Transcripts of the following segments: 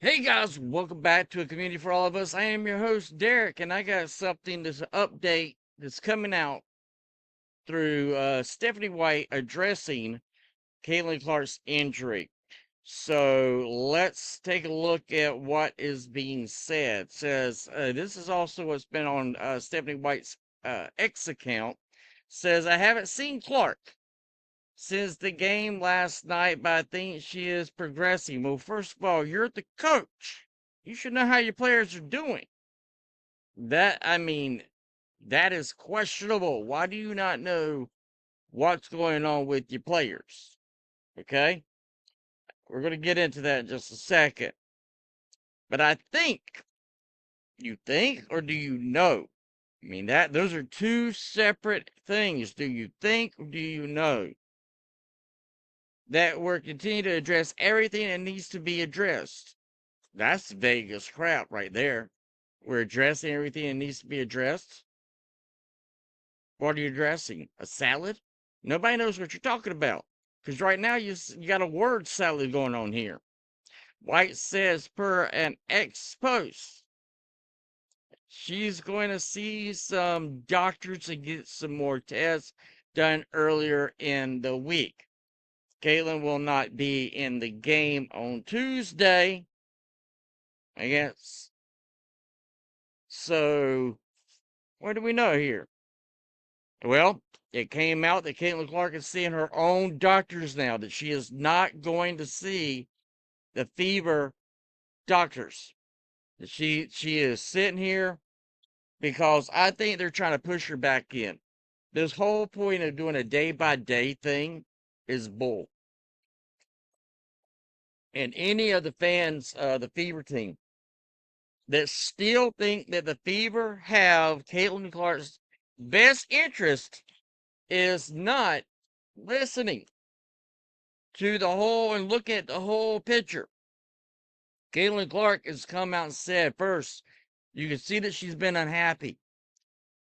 Hey guys, welcome back to A Community for All of Us. I am your host, Derek, and I got something that's an update that's coming out through Stephanie White addressing Caitlin Clark's injury. So let's take a look at what is being said. It says, this is also what's been on Stephanie White's X account. Says, I haven't seen Clark since the game last night, but I think she is progressing. Well, first of all, you're the coach. You should know how your players are doing. That is questionable. Why do you not know what's going on with your players? Okay? We're going to get into that in just a second. But you think or do you know? Those are two separate things. Do you think or do you know? That we're continuing to address everything that needs to be addressed. That's Vegas crap right there. We're addressing everything that needs to be addressed. What are you addressing? A salad? Nobody knows what you're talking about. Because right now you got a word salad going on here. White says per an X post, she's going to see some doctors and get some more tests done earlier in the week. Caitlin will not be in the game on Tuesday. I guess. So, what do we know here? Well, it came out that Caitlin Clark is seeing her own doctors now, that she is not going to see the fever doctors. That she is sitting here because I think they're trying to push her back in. This whole point of doing a day-by-day thing is bull. And any of the fans of the Fever team that still think that the Fever have Caitlin Clark's best interest is not listening to the whole and look at the whole picture. Caitlin Clark has come out and said first, you can see that she's been unhappy.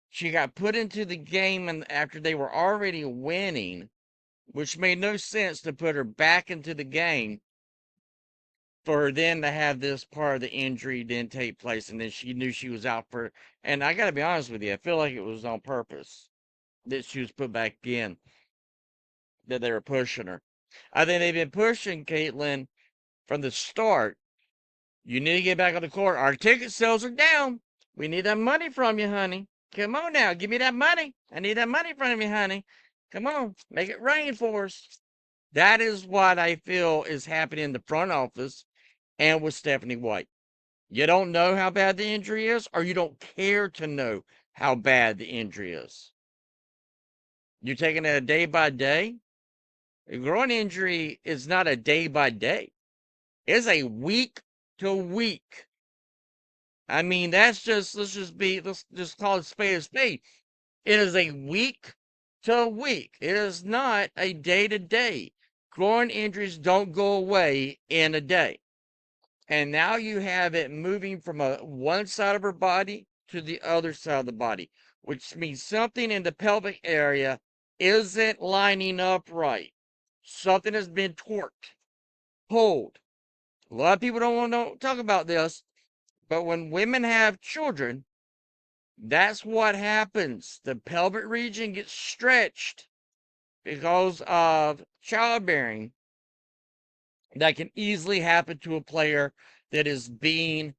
She got put into the game and after they were already winning, which made no sense to put her back into the game for her then to have this part of the injury then take place, and then she knew she was out for. And I got to be honest with you, I feel like it was on purpose that she was put back in, that they were pushing her. I think they've been pushing Caitlin from the start. You need to get back on the court. Our ticket sales are down. We need that money from you, honey. Come on now, give me that money. I need that money from you, honey. Come on, make it rain for us. That is what I feel is happening in the front office and with Stephanie White. You don't know how bad the injury is, or you don't care to know how bad the injury is. You're taking it a day by day. A groin injury is not a day by day. It's a week to week. Let's just call it spade a spade. It is a week to week. It is not a day to day. Groin injuries don't go away in a day. And now you have it moving from one side of her body to the other side of the body, which means something in the pelvic area isn't lining up right. Something has been torqued, pulled. A lot of people don't want to talk about this, but when women have children, that's what happens. The pelvic region gets stretched because of childbearing. That can easily happen to a player that is being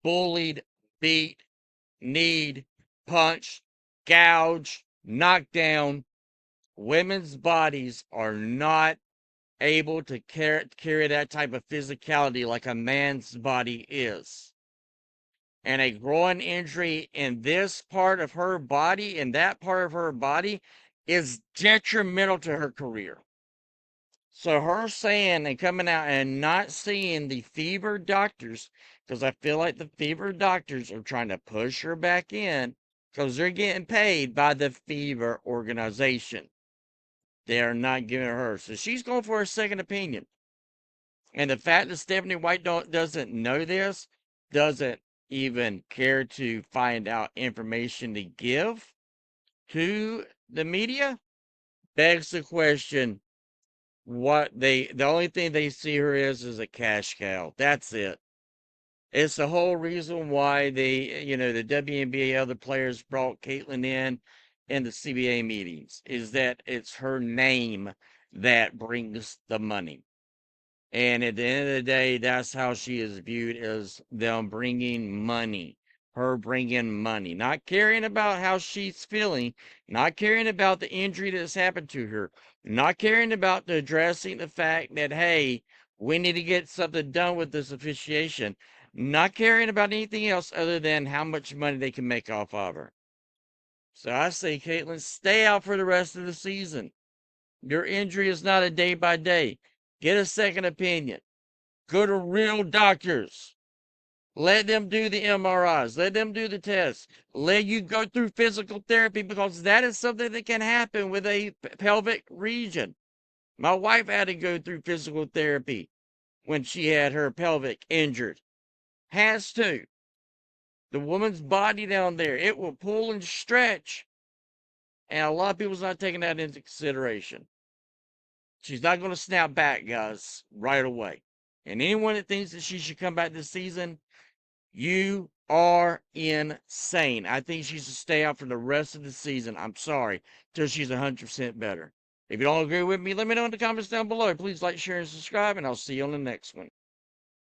bullied, beat, kneed, punched, gouged, knocked down. Women's bodies are not able to carry that type of physicality like a man's body is. And a groin injury in this part of her body, in that part of her body, is detrimental to her career. So her saying and coming out and not seeing the fever doctors, because I feel like the fever doctors are trying to push her back in because they're getting paid by the fever organization. They are not giving her. So she's going for a second opinion. And the fact that Stephanie White doesn't know this, doesn't even care to find out information to give to the media, begs the question, the only thing they see her is a cash cow. That's it. It's the whole reason why the WNBA other players brought Caitlyn in the CBA meetings is that it's her name that brings the money. And at the end of the day, that's how she is viewed, as them bringing money. Her bringing money. Not caring about how she's feeling. Not caring about the injury that's happened to her. Not caring about addressing the fact that, hey, we need to get something done with this officiation. Not caring about anything else other than how much money they can make off of her. So I say, Caitlyn, stay out for the rest of the season. Your injury is not a day by day. Get a second opinion. Go to real doctors. Let them do the MRIs. Let them do the tests. Let you go through physical therapy, because that is something that can happen with a pelvic region. My wife had to go through physical therapy when she had her pelvic injured. Has to. The woman's body down there, it will pull and stretch. And a lot of people's not taking that into consideration. She's not going to snap back, guys, right away. And anyone that thinks that she should come back this season, you are insane. I think she should stay out for the rest of the season. I'm sorry, till she's 100% better. If you don't agree with me, let me know in the comments down below. Please like, share, and subscribe, and I'll see you on the next one.